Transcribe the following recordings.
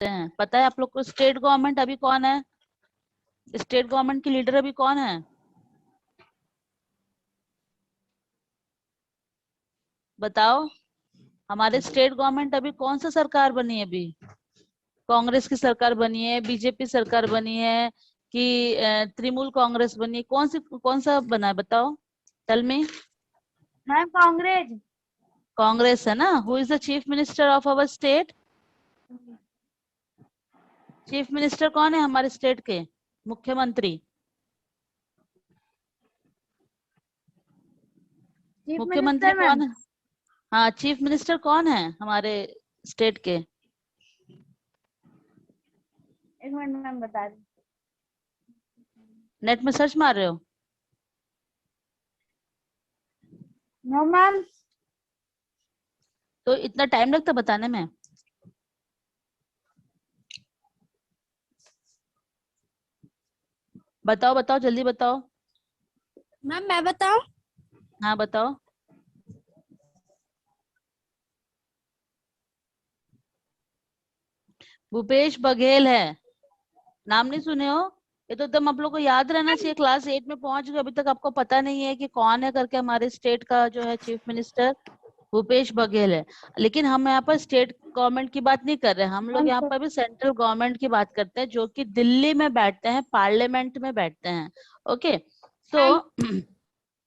हैं। पता है आप लोग को स्टेट गवर्नमेंट अभी कौन है? स्टेट गवर्नमेंट की लीडर अभी कौन है? बताओ। हमारे स्टेट गवर्नमेंट अभी कौन सा सरकार बनी है अभी? कांग्रेस की सरकार बनी है, बीजेपी सरकार बनी है कि तृणमूल कांग्रेस बनी है? कौन सा बना है बताओ? Tell me. Ma'am Congress. Congress है ना। Who is the chief minister of our state? Chief minister कौन है हमारे स्टेट के? मुख्यमंत्री। चीफ मुख्यमंत्री मिनिस्टर कौन मैम। है? हाँ, चीफ मिनिस्टर कौन है हमारे स्टेट के? एक मिनट मैम बता रही। नेट में सर्च मार रहे हो? No ma'am. तो इतना टाइम लगता बताने में? बताओ बताओ, जल्दी बताओ। मैम मैं बताऊं? हाँ बताओ। भूपेश बघेल है। नाम नहीं सुने हो? ये तो एकदम आप लोग को याद रहना चाहिए। क्लास 8 में पहुंच गए, अभी तक आपको पता नहीं है कि कौन है करके हमारे स्टेट का जो है चीफ मिनिस्टर? भूपेश बघेल है। लेकिन हम यहाँ पर स्टेट गवर्नमेंट की बात नहीं कर रहे हैं, हम लोग यहाँ पर भी सेंट्रल गवर्नमेंट की बात करते हैं, जो कि दिल्ली में बैठते हैं, पार्लियामेंट में बैठते हैं। ओके। तो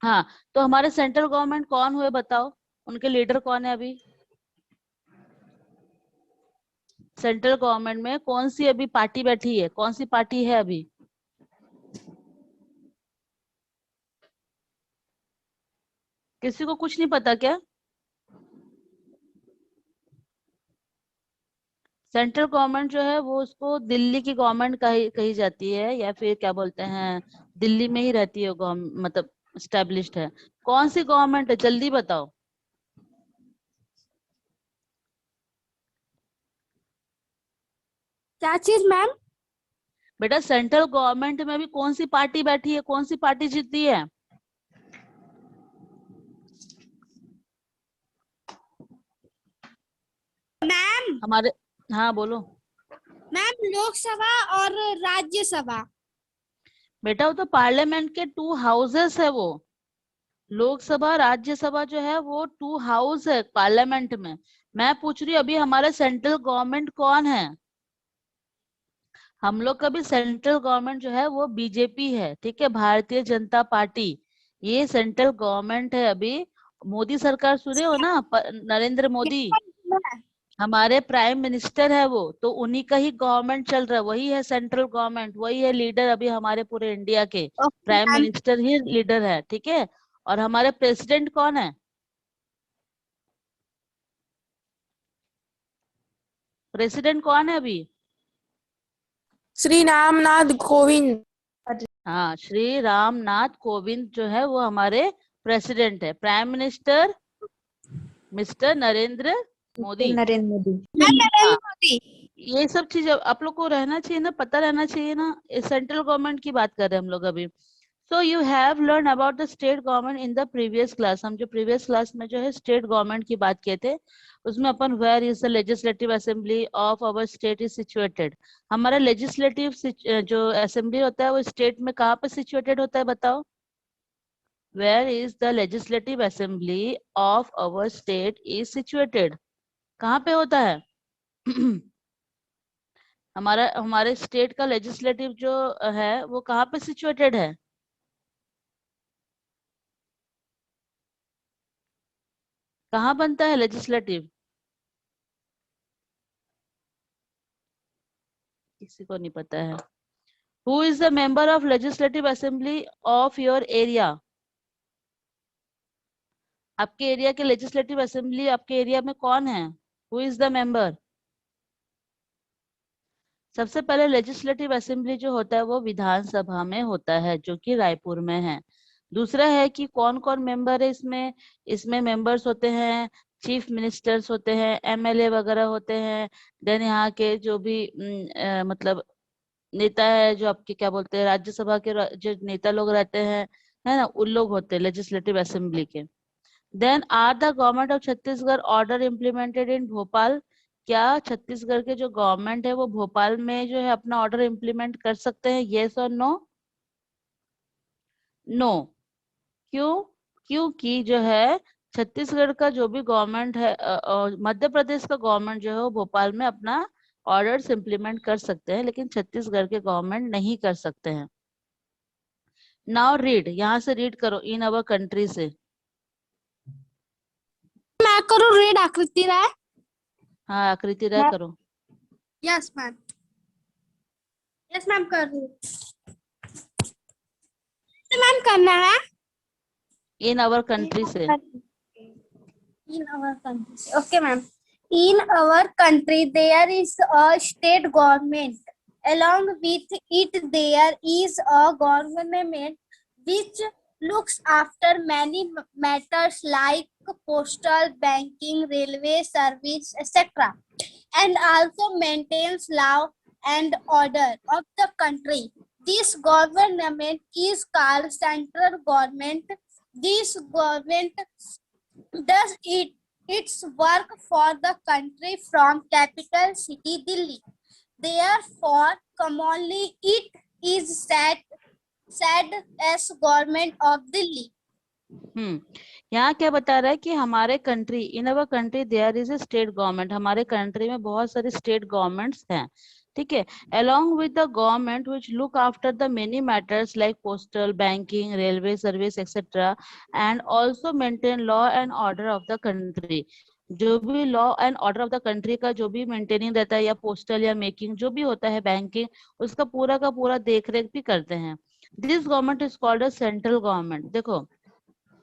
हाँ, तो हमारे सेंट्रल गवर्नमेंट कौन हुए बताओ? उनके लीडर कौन है अभी? सेंट्रल गवर्नमेंट में कौन सी अभी पार्टी बैठी है? कौन सी पार्टी है अभी? किसी को कुछ नहीं पता क्या? सेंट्रल गवर्नमेंट जो है वो उसको दिल्ली की गवर्नमेंट कही जाती है, या फिर क्या बोलते हैं, दिल्ली में ही रहती है मतलब स्टैब्लिश्ड है। कौन सी गवर्नमेंट है जल्दी बताओ? क्या चीज मैम? बेटा सेंट्रल गवर्नमेंट में अभी कौन सी पार्टी बैठी है? कौन सी पार्टी जीती है? मैम हमारे। हाँ बोलो। मैम लोकसभा और राज्यसभा। बेटा वो तो पार्लियामेंट के 2 हाउसेस है वो। लोकसभा राज्यसभा जो है वो 2 हाउस है पार्लियामेंट में। मैं पूछ रही हूँ अभी हमारे सेंट्रल गवर्नमेंट कौन है? हम लोग का भी सेंट्रल गवर्नमेंट जो है वो बीजेपी है, ठीक है, भारतीय जनता पार्टी। ये सेंट्रल गवर्नमेंट है अभी। मोदी सरकार सुने हो ना? नरेंद्र मोदी हमारे प्राइम मिनिस्टर है वो, तो उन्हीं का ही गवर्नमेंट चल रहा है, वही है सेंट्रल गवर्नमेंट, वही है लीडर अभी हमारे पूरे इंडिया के। Okay prime ma'am. मिनिस्टर ही लीडर है, ठीक है। और हमारे प्रेसिडेंट कौन है? प्रेसिडेंट कौन है अभी? श्री रामनाथ कोविंद। हाँ, श्री रामनाथ कोविंद जो है वो हमारे प्रेसिडेंट है। Prime minister mister Narendra Modi. Narendra Modi. हाँ, नरेंद्र मोदी। ये सब चीज आप लोग को रहना चाहिए ना, पता रहना चाहिए ना। सेंट्रल गवर्नमेंट की बात कर रहे हैं हम लोग अभी। So you have learn about the state government in the previous class. हम जो प्रीवियस क्लास में जो है स्टेट गवर्नमेंट की बात किए थे, उसमें अपन where is the legislative assembly of our state is situated. हमारा लेजिस्लेटिव जो असेंबली होता है वो स्टेट में कहाँ पे सिचुएटेड होता है बताओ? Where is the legislative assembly of our state is situated? कहाँ पे होता है? हमारे स्टेट का लेजिस्लेटिव जो है वो कहाँ पे सिचुएटेड है? कहाँ बनता है लेजिस्लेटिव? किसी को नहीं पता है। Who is the member of legislative assembly of your area? आपके एरिया के लेजिस्लेटिव असेंबली आपके एरिया में कौन है? Who is the member? सबसे पहले लेजिस्लेटिव असेंबली जो होता है वो विधानसभा में होता है, जो कि रायपुर में है। दूसरा है कि कौन कौन मेंबर है इसमें। इसमें मेंबर्स होते हैं, चीफ मिनिस्टर्स होते हैं, एमएलए वगैरह होते हैं। देन यहाँ के जो भी मतलब नेता है, जो आपके क्या बोलते हैं, राज्यसभा के जो नेता लोग रहते हैं, है ना, उन लोग होते हैं लेजिस्लेटिव असेंबली के। Then are the government of Chhattisgarh order implemented in Bhopal? क्या छत्तीसगढ़ के जो गवर्नमेंट है वो भोपाल में जो है अपना ऑर्डर इम्प्लीमेंट कर सकते हैं? येस और नो? नो। क्यों? क्योंकि जो है छत्तीसगढ़ का जो भी गवर्नमेंट है, मध्य प्रदेश का गवर्नमेंट जो है वो भोपाल में अपना ऑर्डर्स इम्प्लीमेंट कर सकते हैं, लेकिन छत्तीसगढ़ के गवर्नमेंट नहीं कर सकते हैं। नाउ रीड, यहाँ से रीड करो इन अवर कंट्री से। मैं करूँ रीड आकृति राय? हाँ आकृति राय करो। Yes ma'am. यस मैम कर रही हूँ। तो मैम करना है इन अवर कंट्री से। in our country. Okay, ma'am. In our country, there is a state government. Along with it, there is a government which looks after many matters like postal, banking, railway service, etc., and also maintains law and order of the country. This government is called central government. This government does its work for the country from capital city Delhi. Therefore, commonly it is said as government of Delhi. यहाँ क्या बता रहा है कि हमारे country, in our country there is a state government, हमारे country में बहुत सारे स्टेट गवर्नमेंट्स हैं, ठीक है। along with the government which look after the many matters like postal, banking, railway service etc., and also maintain law and order of the country. जो भी law and order of the country का जो भी maintaining रहता है, या postal या making जो भी होता है, बैंकिंग, उसका पूरा का पूरा देख रेख भी करते हैं। This government is called a central government. देखो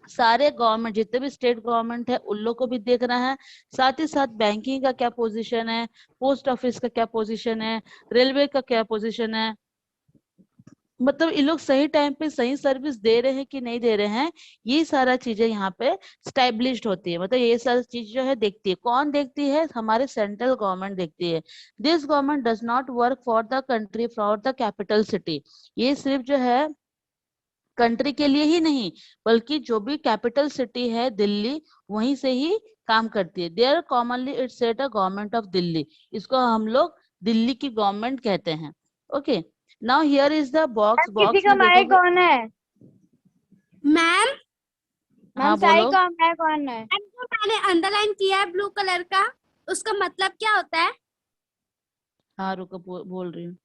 सारे गवर्नमेंट, जितने भी स्टेट गवर्नमेंट है उन लोग को भी देखना है, साथ ही साथ बैंकिंग का क्या पोजीशन है, पोस्ट ऑफिस का क्या पोजीशन है, रेलवे का क्या पोजीशन है, मतलब ये लोग सही टाइम पे सही सर्विस दे रहे हैं कि नहीं दे रहे हैं, ये सारा चीजें यहाँ पे स्टैब्लिश्ड होती है। मतलब ये सारी चीज जो है देखती है, कौन देखती है? हमारे सेंट्रल गवर्नमेंट देखती है। This government does not work for the country, for the capital city. ये सिर्फ जो है कंट्री के लिए ही नहीं, बल्कि जो भी कैपिटल सिटी है दिल्ली, वहीं से ही काम करती है। There commonly it's said a government of Delhi, इसको हम लोग दिल्ली की गवर्नमेंट कहते हैं। Okay, now here is the box. किसी का माइक कौन है? मैम हाँ साई बोलो। का माइक कौन है? जो मैंने अंडरलाइन किया है ब्लू कलर का, उसका मतलब क्या होता है? हाँ रुको, बोल रही हूँ।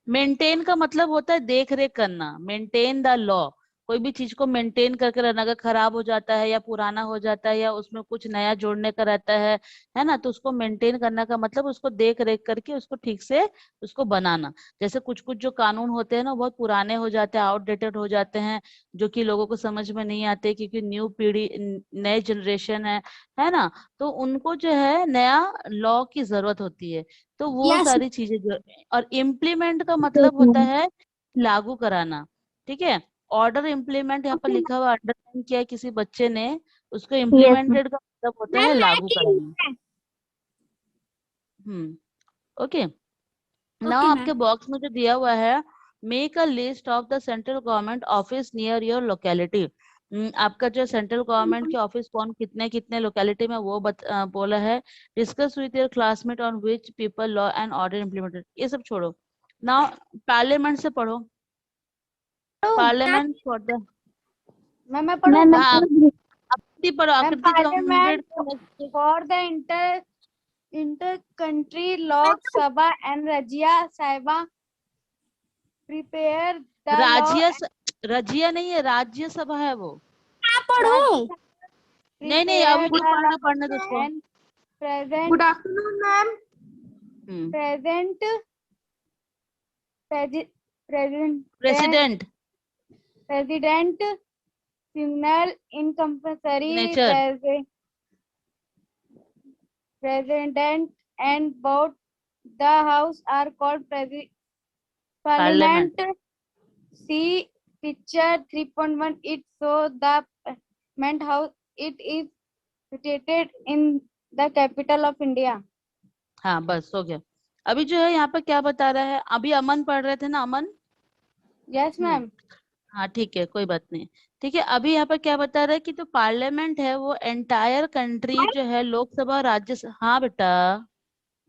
मेंटेन का मतलब होता है देख रेख करना, मेंटेन द लॉ। कोई भी चीज को मेंटेन करके रहना, अगर खराब हो जाता है या पुराना हो जाता है या उसमें कुछ नया जोड़ने का रहता है ना, तो उसको मेंटेन करने का मतलब उसको देख रेख करके उसको ठीक से उसको बनाना। जैसे कुछ कुछ जो कानून होते हैं ना, बहुत पुराने हो जाते हैं, आउटडेटेड हो जाते हैं, जो कि लोगों को समझ में नहीं आते, क्योंकि न्यू पीढ़ी, नए जनरेशन है ना, तो उनको जो है नया लॉ की जरूरत होती है। तो वो यस सारी चीजें जो, और इम्प्लीमेंट का मतलब होता है लागू कराना, ठीक है। ऑर्डर इम्प्लीमेंट यहाँ पर लिखा हुआ अंडरलाइन किया है किसी बच्चे ने, उसको इम्प्लीमेंटेड का मतलब होता है मैम लागू कराना। ओके, नाउ ओके आपके मैम। बॉक्स में जो दिया हुआ है, make a list of the central government office near your locality. आपका जो सेंट्रल गवर्नमेंट के ऑफिस कौन कितने कितने लोकेलिटी में वो बोला है। Discuss with your classmate on which people law and order implemented, ये सब छोड़ो। नाउ पार्लियामेंट से पढ़ो, पार्लियामेंट फॉर द, मैं पढ़ूं? हाँ आकृति पढ़ो, मैम आकृति parliament complete. For the inter country लोक सभा एंड रजिया साहिबा प्रिपेयर द लॉ। रजिया नहीं है, राज्यसभा है वो। क्या पढ़ूं? नहीं नहीं, अभी नहीं पढ़ना, पढ़ने दो उसको। Present good afternoon ma'am. Present president president signal in compulsory nature president and both the house are called parliament. parliament. See picture 3.1. It shows the parliament house. It is situated in the capital of India. हाँ बस हो गया। अभी जो है यहाँ पर क्या बता रहा है, अभी अमन पढ़ रहे थे ना, अमन? Yes, ma'am. हाँ ठीक है, कोई बात नहीं। ठीक है, अभी यहाँ पर क्या बता रहा है कि तो पार्लियामेंट है वो एंटायर कंट्री जो है लोकसभा राज्यसभा। हाँ बेटा,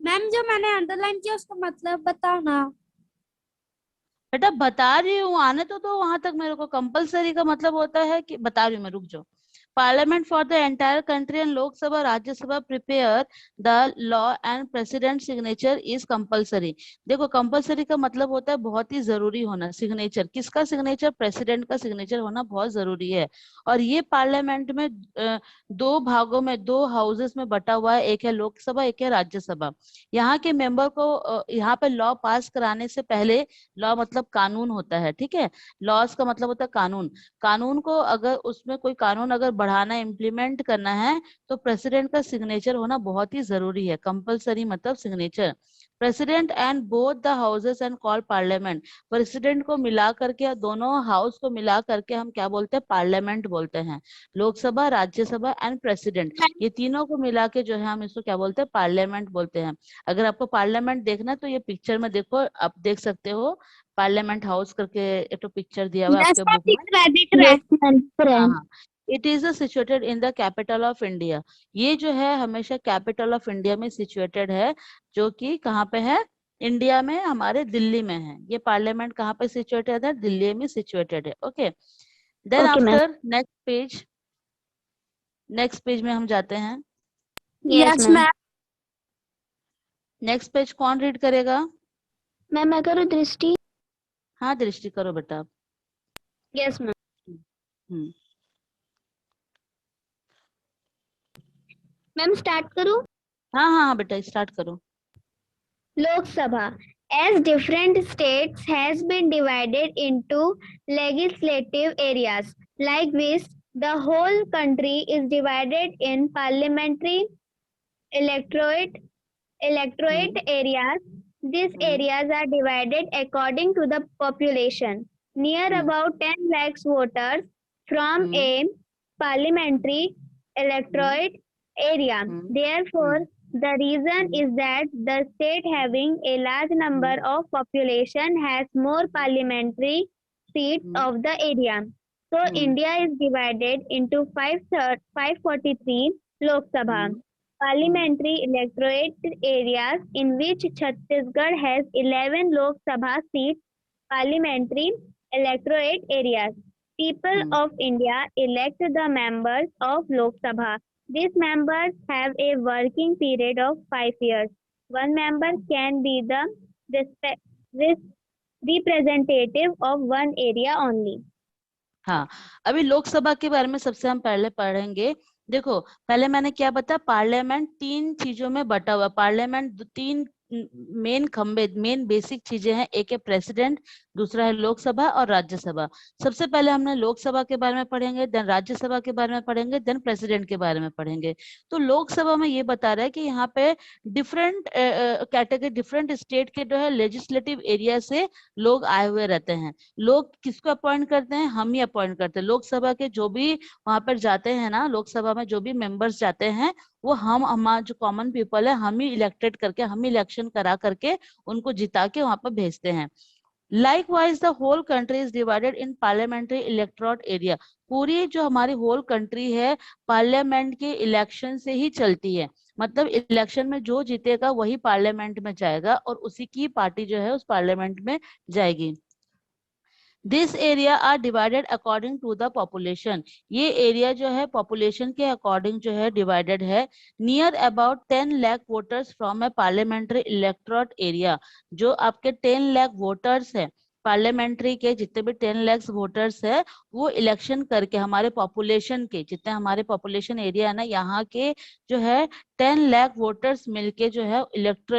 मैम जो मैंने अंडरलाइन किया उसका मतलब बताओ ना। बेटा बता रही हूँ, आने तो वहां तक मेरे को। कंपलसरी का मतलब होता है कि बता रही हूँ मैं, रुक जाओ। Parliament for the entire country and Lok Sabha Rajya Sabha prepare the law and president signature is compulsory. देखो कंपलसरी का मतलब होता है बहुत ही जरूरी होना। सिग्नेचर किसका सिग्नेचर? प्रेसिडेंट का सिग्नेचर होना बहुत जरूरी है। और ये पार्लियामेंट में दो भागों में, दो हाउसेस में बटा हुआ है, एक है लोकसभा एक है राज्यसभा। यहाँ के मेंबर को यहाँ पे लॉ पास कराने से पहले, लॉ मतलब कानून होता है, ठीक है, लॉज का मतलब होता है कानून। कानून को अगर उसमें कोई कानून अगर बढ़ाना, इम्प्लीमेंट करना है, तो प्रेसिडेंट का सिग्नेचर होना बहुत ही जरूरी है। कंपलसरी मतलब signature. President and both the houses and call parliament. President को मिला करके, दोनों हाउस को मिला करके हम क्या बोलते हैं? पार्लियामेंट बोलते हैं। लोकसभा, राज्यसभा एंड प्रेसिडेंट, ये तीनों को मिला के जो है हम इसको क्या बोलते हैं? पार्लियामेंट बोलते हैं। अगर आपको पार्लियामेंट देखना है तो ये पिक्चर में देखो, आप देख सकते हो। पार्लियामेंट हाउस करके एक तो पिक्चर दिया हुआ है यस आपके मैम, बुक में। दिख रहा है हाँ फ्रेंड। हाँ, it is situated in the capital of India. ये जो है हमेशा कैपिटल ऑफ इंडिया में सिचुएटेड है, जो कि कहाँ पे है? इंडिया में, हमारे दिल्ली में है। ये पार्लियामेंट कहाँ पे सिचुएटेड है? दिल्ली में सिचुएटेड है। Okay, then okay ma'am. After next page, next page में हम जाते हैं। Yes ma'am. नेक्स्ट पेज कौन रीड करेगा? मैम मैं करूँ दृष्टि? हाँ दृष्टि करो बेटा। Yes ma'am. Hmm, ma'am start करूँ? हाँ हाँ हाँ बेटा स्टार्ट करो। Lok Sabha, as different states has been divided into legislative areas, like this, the whole country is divided in parliamentary electorate areas. These areas are divided according to the population. Near about 10 lakhs voters from a parliamentary electorate area. Therefore, the reason is that the state having a large number of population has more parliamentary seats of the area. So India is divided into 543 Lok Sabha parliamentary electorate areas, in which Chhattisgarh has 11 Lok Sabha seats. Parliamentary electorate areas. People of India elect the members of Lok Sabha. These members have a working period of 5 years. One member can be the representative of one area only. हाँ, अभी लोकसभा के बारे में सबसे हम पहले पढ़ेंगे। देखो पहले मैंने क्या बताया, पार्लियामेंट तीन चीजों में बटा हुआ। पार्लियामेंट तीन मेन खंबे, मेन बेसिक चीजें हैं। एक है प्रेसिडेंट, दूसरा है लोकसभा और राज्यसभा। सबसे पहले हमने लोकसभा के बारे में पढ़ेंगे, देन राज्यसभा के बारे में पढ़ेंगे, देन प्रेसिडेंट के बारे में पढ़ेंगे। तो लोकसभा में ये बता रहा है कि यहाँ पे डिफरेंट कैटेगरी, डिफरेंट स्टेट के जो है लेजिस्लेटिव एरिया से लोग आए हुए रहते हैं। लोग किसको अपॉइंट करते हैं? हम ही अपॉइंट करते हैं। लोकसभा के जो भी वहां पर जाते हैं ना, लोकसभा में जो भी मेंबर्स जाते हैं, वो हमारा जो कॉमन पीपल है, हम ही इलेक्टेड करके, हम ही इलेक्शन करा करके उनको जिता के वहां पर भेजते हैं। Likewise, the whole country is divided in parliamentary electorate area. पूरी जो हमारी होल कंट्री है, पार्लियामेंट के इलेक्शन से ही चलती है। मतलब इलेक्शन में जो जीतेगा वही पार्लियामेंट में जाएगा और उसी की पार्टी जो है उस पार्लियामेंट में जाएगी। This area are divided according to the population. ये एरिया जो है पॉपुलेशन के अकॉर्डिंग जो है डिवाइडेड है। Near about 10 lakh voters from a parliamentary electorate area. जो आपके 10 लाख वोटर्स है पार्लियामेंट्री के, जितने भी 10 लाख वोटर्स है, वो इलेक्शन करके हमारे पॉपुलेशन के, जितने हमारे पॉपुलेशन एरिया है ना, यहाँ के जो है 10 लाख वोटर्स मिलके जो है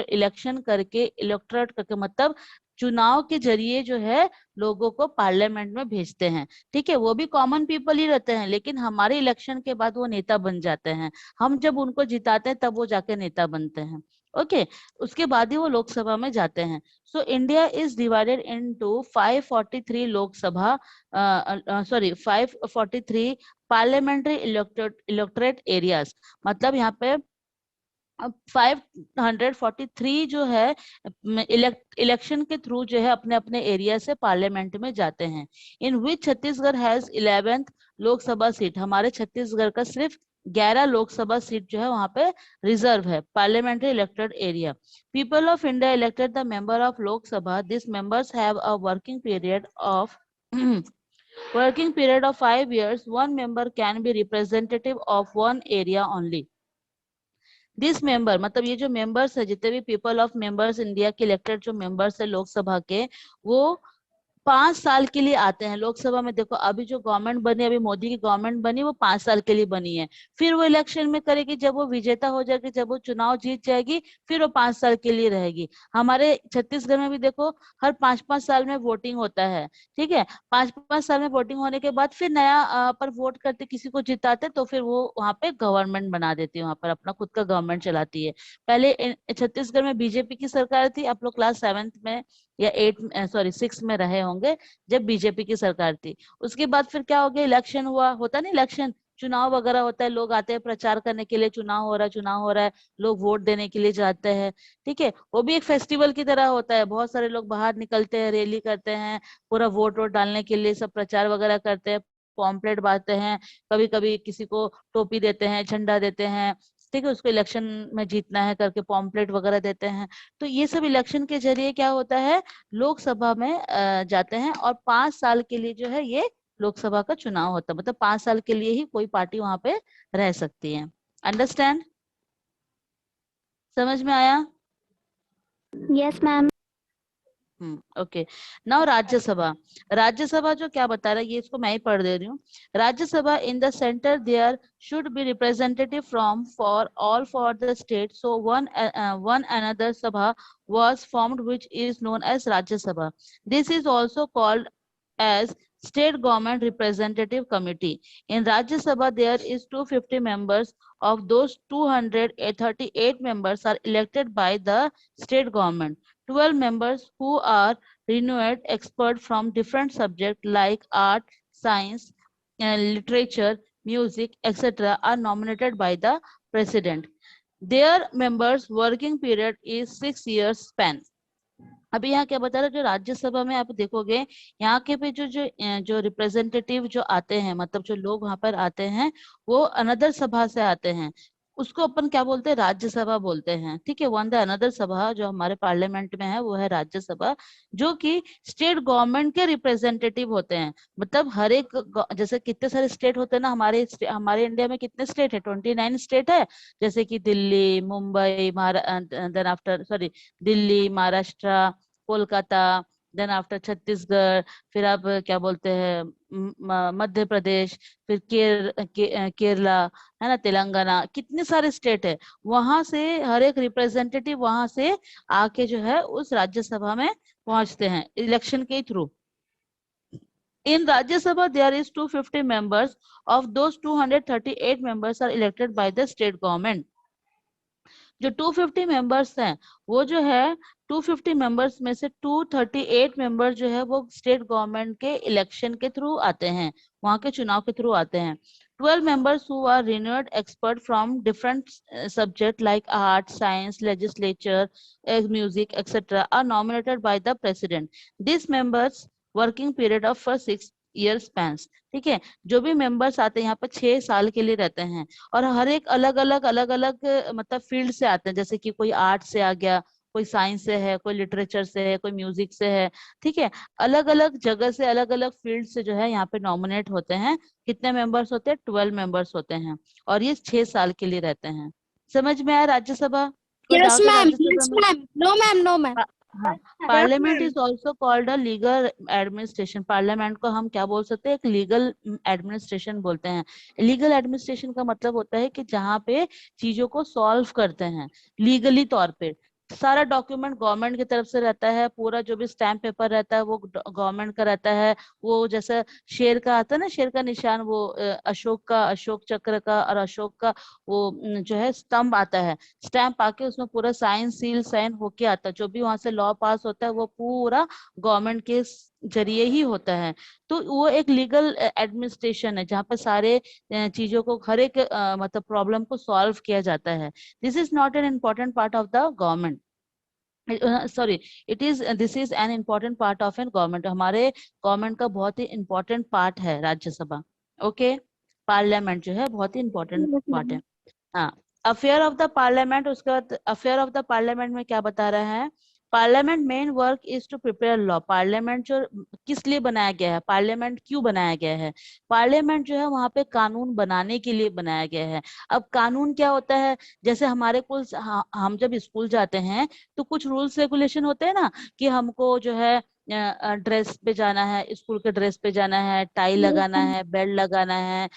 इलेक्शन करके, इलेक्टोरेट करके मतलब चुनाव के जरिए जो है लोगों को पार्लियामेंट में भेजते हैं। ठीक है, वो भी कॉमन पीपल ही रहते हैं, लेकिन हमारे इलेक्शन के बाद वो नेता बन जाते हैं। हम जब उनको जिताते हैं तब वो जाके नेता बनते हैं। ओके, उसके बाद ही वो लोकसभा में जाते हैं। So India is divided into 543 Lok Sabha, sorry 543 parliamentary electorate areas. मतलब यहाँ पे अब 543 जो है इलेक्शन के थ्रू जो है अपने अपने एरिया से पार्लियामेंट में जाते हैं। In which Chhattisgarh has 11th Lok Sabha seat, हमारे छत्तीसगढ़ का सिर्फ 11 लोकसभा सीट जो है वहां पे रिजर्व है, parliamentary elected area. People of India elected the member of लोक सभा, this members have a working period of working period of 5 years. One member can be representative of one area only. This member मतलब ये जो members है, जितने भी people of members India के elected जो मेंबर्स है लोकसभा के, वो 5 साल के लिए आते हैं लोकसभा में। देखो अभी जो गवर्नमेंट बनी, अभी मोदी की गवर्नमेंट बनी, वो 5 साल के लिए बनी है। फिर वो इलेक्शन में करेगी, जब वो विजेता हो जाएगी, जब वो चुनाव जीत जाएगी, फिर वो 5 साल के लिए रहेगी। हमारे छत्तीसगढ़ में भी देखो हर 5-5 साल में वोटिंग होता है, ठीक है। 5-5 साल में वोटिंग होने के बाद फिर नया पर वोट करते, किसी को जिताते, तो फिर वो वहां पे गवर्नमेंट बना देती है, वहां पर अपना खुद का गवर्नमेंट चलाती है। पहले छत्तीसगढ़ में बीजेपी की सरकार थी। आप लोग क्लास 7th में या 6 में रहे होंगे जब बीजेपी की सरकार थी। उसके बाद फिर क्या हो गया, इलेक्शन हुआ, होता नहीं इलेक्शन, चुनाव वगैरह होता है, लोग आते हैं प्रचार करने के लिए, चुनाव हो रहा है, चुनाव हो रहा है, लोग वोट देने के लिए जाते हैं, ठीक है। वो भी एक फेस्टिवल की तरह होता है, बहुत सारे लोग बाहर निकलते हैं, रैली करते हैं, पूरा वोट वोट डालने के लिए सब प्रचार वगैरह करते हैं, पॉम्पलेट बांटते हैं, कभी कभी किसी को टोपी देते हैं, झंडा देते हैं, ठीक है, उसको इलेक्शन में जीतना है करके पॉम्पलेट वगैरह देते हैं। तो ये सब इलेक्शन के जरिए क्या होता है, लोकसभा में जाते हैं, और 5 साल के लिए जो है ये लोकसभा का चुनाव होता है। मतलब 5 साल के लिए ही कोई पार्टी वहां पे रह सकती है। अंडरस्टैंड, समझ में आया? Yes ma'am. Okay. Now Rajya Sabha, Rajya Sabha जो क्या बता रहा है, ये इसको मैं ही पढ़ दे रही हूँ। Rajya Sabha in the centre there should be representative from for all for the state, so one another sabha was formed which is known as Rajya Sabha. This is also called as state government representative committee. In Rajya Sabha there is 250 members. Of those 238 members are elected by the state government. 12 members who are renowned experts from different subjects like art, science, literature, music, etc. are nominated by the president. Their members' working period is 6 years span. अभी यहाँ क्या बता रहा है, जो राज्यसभा में आप देखोगे यहाँ के पे जो रिप्रेजेंटेटिव जो आते हैं, मतलब जो लोग वहां पर आते हैं, वो अनदर सभा से आते हैं, उसको अपन क्या बोलते हैं, राज्यसभा बोलते हैं, ठीक है। वन द अनदर सभा जो हमारे पार्लियामेंट में है वो है राज्यसभा, जो कि स्टेट गवर्नमेंट के रिप्रेजेंटेटिव होते हैं। मतलब हर एक जैसे कितने सारे स्टेट होते हैं ना, हमारे इंडिया में कितने स्टेट है, 29 स्टेट है। जैसे कि Delhi, Mumbai, then after sorry Delhi, Maharashtra, Kolkata, then after Chhattisgarh, फिर आप क्या बोलते हैं मध्य प्रदेश, फिर केरला, है ना, तेलंगाना, कितने सारे स्टेट है। वहां से हर एक रिप्रेजेंटेटिव वहां से आके जो है उस राज्यसभा में पहुंचते हैं इलेक्शन के through. In Rajya Sabha, there is 250 members. Of those, 238 members are elected by the state government. जो 250 मेंबर्स हैं, वो जो है 250 मेंबर्स में से 238 मेंबर जो है वो स्टेट गवर्नमेंट के इलेक्शन के थ्रू आते हैं, वहां के चुनाव के थ्रू आते हैं। 12 members who are renowned expert from different subject like art, science, legislature, music, etc. are nominated by the president. These members working period of for 6 year spans. ठीक है, जो भी मेंबर्स आते हैं यहाँ पर 6 साल के लिए रहते हैं, और हर एक अलग अलग मतलब फील्ड से आते हैं। जैसे कि कोई आर्ट से आ गया, कोई साइंस से है, कोई लिटरेचर से है, कोई म्यूजिक से है, ठीक है। अलग अलग जगह से, अलग अलग फील्ड से जो है यहाँ पे नॉमिनेट होते हैं। कितने मेंबर्स होते हैं, 12 मेंबर्स होते हैं, और ये 6 साल के लिए रहते हैं। समझ में आया राज्यसभा? कोई यस डाउट है मैम, राज्यसभा यस में? Ma'am, no ma'am, no ma'am. हाँ, parliament is also called a legal administration. Parliament को हम क्या बोल सकते हैं, एक लीगल एडमिनिस्ट्रेशन बोलते हैं। लीगल एडमिनिस्ट्रेशन का मतलब होता है कि जहाँ पे चीजों को सॉल्व करते हैं लीगली तौर पे। सारा डॉक्यूमेंट गवर्नमेंट की तरफ से रहता है, पूरा जो भी स्टैम्प पेपर रहता है वो गवर्नमेंट का रहता है। वो जैसे शेर का आता है ना, शेर का निशान, वो अशोक का, अशोक चक्र का और अशोक का वो जो है स्तंभ आता है, स्टैम्प आके उसमें पूरा साइन सील साइन होके आता है। जो भी वहां से लॉ पास होता है वो पूरा गवर्नमेंट के जरिए ही होता है। तो वो एक लीगल एडमिनिस्ट्रेशन है जहाँ पर सारे चीजों को, हर एक मतलब प्रॉब्लम को सॉल्व किया जाता है। This is not an important part of the government, sorry, it is this is an important part of an government. हमारे गवर्नमेंट का बहुत ही इम्पोर्टेंट पार्ट है राज्यसभा। ओके, पार्लियामेंट जो है बहुत ही इम्पोर्टेंट Yes, पार्ट है। ma'am. हाँ, अफेयर ऑफ द पार्लियामेंट, उसके बाद अफेयर ऑफ द पार्लियामेंट में क्या बता रहा है? Parliament main work is to prepare law. Parliament जो किस लिए बनाया गया है, पार्लियामेंट क्यों बनाया गया है? पार्लियामेंट जो है वहां पे कानून बनाने के लिए बनाया गया है। अब कानून क्या होता है? जैसे हमारे कुल हम जब स्कूल जाते हैं तो कुछ रूल्स रेगुलेशन होते हैं ना, कि हमको जो है ड्रेस पे जाना है, स्कूल के ड्रेस पे जाना है, टाई Yes, लगाना ma'am. है, बेल्ट लगाना है,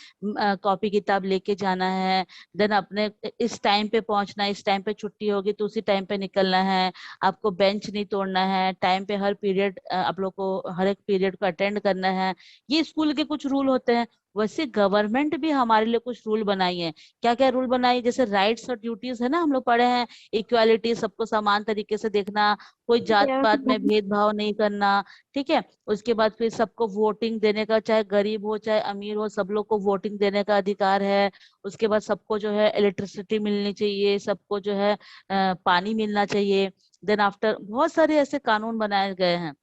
कॉपी किताब लेके जाना है, देन अपने इस टाइम पे पहुंचना है, इस टाइम पे छुट्टी होगी तो उसी टाइम पे निकलना है, आपको बेंच नहीं तोड़ना है, टाइम पे हर पीरियड आप लोग को हर एक पीरियड को अटेंड करना है। ये स्कूल के कुछ रूल होते हैं। वैसे गवर्नमेंट भी हमारे लिए कुछ रूल बनाई है। क्या क्या रूल बनाई? जैसे राइट्स और ड्यूटीज है ना, हम लोग पढ़े हैं, इक्वालिटी, सबको समान तरीके से देखना, कोई जात Yes, पात में ma'am. भेदभाव नहीं करना, ठीक है। उसके बाद फिर सबको वोटिंग देने का, चाहे गरीब हो चाहे अमीर हो, सब लोग को वोटिंग देने का अधिकार है। उसके बाद सबको जो है इलेक्ट्रिसिटी मिलनी चाहिए, सबको जो है पानी मिलना चाहिए। देन आफ्टर बहुत सारे ऐसे कानून बनाए गए हैं।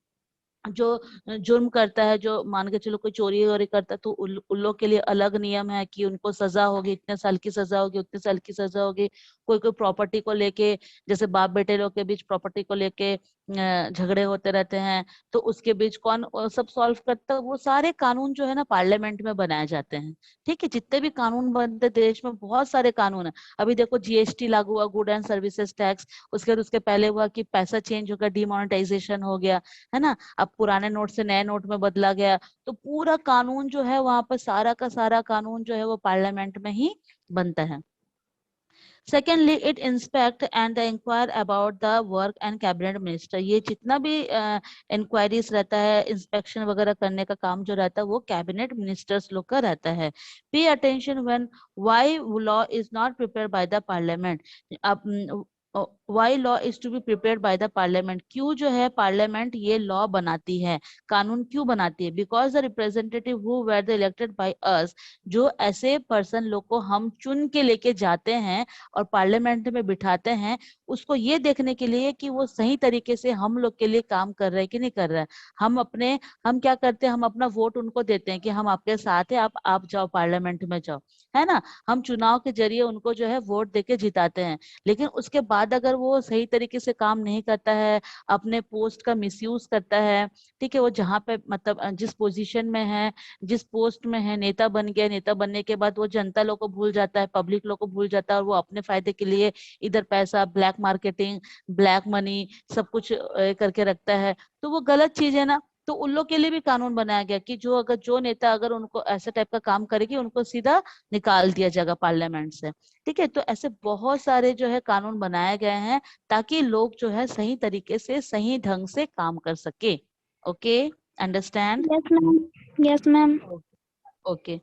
जो जुर्म करता है, जो मान के चलो कोई चोरी वोरी करता है, तो उन लोग के लिए अलग नियम है कि उनको सजा होगी, इतने साल की सजा होगी, उतने साल की सजा होगी। कोई कोई प्रॉपर्टी को लेके, जैसे बाप बेटे लोग के बीच प्रॉपर्टी को लेके झगड़े होते रहते हैं, तो उसके बीच कौन सब सॉल्व करता है? वो सारे कानून जो है ना पार्लियामेंट में बनाए जाते हैं। ठीक है, जितने भी कानून बनते देश में, बहुत सारे कानून है। अभी देखो जीएसटी लागू हुआ, गुड एंड सर्विसेज टैक्स। उसके बाद उसके पहले हुआ कि पैसा चेंज हो गया, डिमोनेटाइजेशन हो गया, है ना। अब पुराने नोट से नए नोट में बदला गया। तो पूरा कानून जो है वहां पर, सारा का सारा कानून जो है वो पार्लियामेंट में ही बनता है। Secondly, it inspect and enquire about the work and cabinet minister. ये जितना भी इंक्वायरीज रहता है, इंस्पेक्शन वगैरह करने का काम जो रहता है, वो कैबिनेट मिनिस्टर्स लोग का रहता है। Pay attention when why law is not prepared by the parliament. अब why law is to be prepared by the parliament, क्यों जो है पार्लियामेंट ये लॉ बनाती है, कानून क्यों बनाती है? Because the representative who were the elected by us, जो ऐसे पर्सन लोग को हम चुन के लेके जाते हैं और पार्लियामेंट में बिठाते हैं, उसको ये देखने के लिए कि वो सही तरीके से हम लोग के लिए काम कर रहे हैं कि नहीं कर रहा है। हम क्या करते हैं, हम अपना वोट उनको देते हैं कि हम आपके साथ हैं, आप जाओ पार्लियामेंट में जाओ, है ना। हम चुनाव के जरिए उनको जो है वोट देके जिताते हैं। लेकिन उसके बाद अगर वो सही तरीके से काम नहीं करता है, अपने पोस्ट का मिसयूज करता है, ठीक है, वो जहाँ पे मतलब जिस पोजीशन में है, जिस पोस्ट में है, नेता बन गया, नेता बनने के बाद वो जनता लोग को भूल जाता है, पब्लिक लोग को भूल जाता है, और वो अपने फायदे के लिए इधर पैसा, ब्लैक मार्केटिंग, ब्लैक मनी, सब कुछ करके रखता है। तो वो गलत चीज है ना। तो उन लोग के लिए भी कानून बनाया गया कि जो नेता अगर उनको ऐसे टाइप का काम करेगी, उनको सीधा निकाल दिया जाएगा पार्लियामेंट से। ठीक है, तो ऐसे बहुत सारे जो है कानून बनाए गए हैं ताकि लोग जो है सही तरीके से, सही ढंग से काम कर सके। Okay, understand? Yes, ma'am. Yes, ma'am. Okay,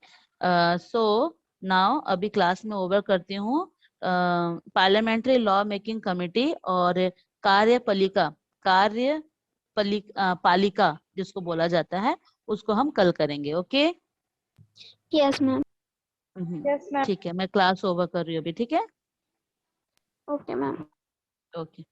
so now अभी क्लास में ओवर करती हूँ। पार्लियामेंट्री लॉ मेकिंग कमिटी और कार्यपालिका, पालिका जिसको बोला जाता है, उसको हम कल करेंगे। Okay, Yes, ma'am. Yes, ma'am. ठीक है, मैं क्लास ओवर कर रही हूँ अभी। ठीक है, Okay, ma'am. ओके।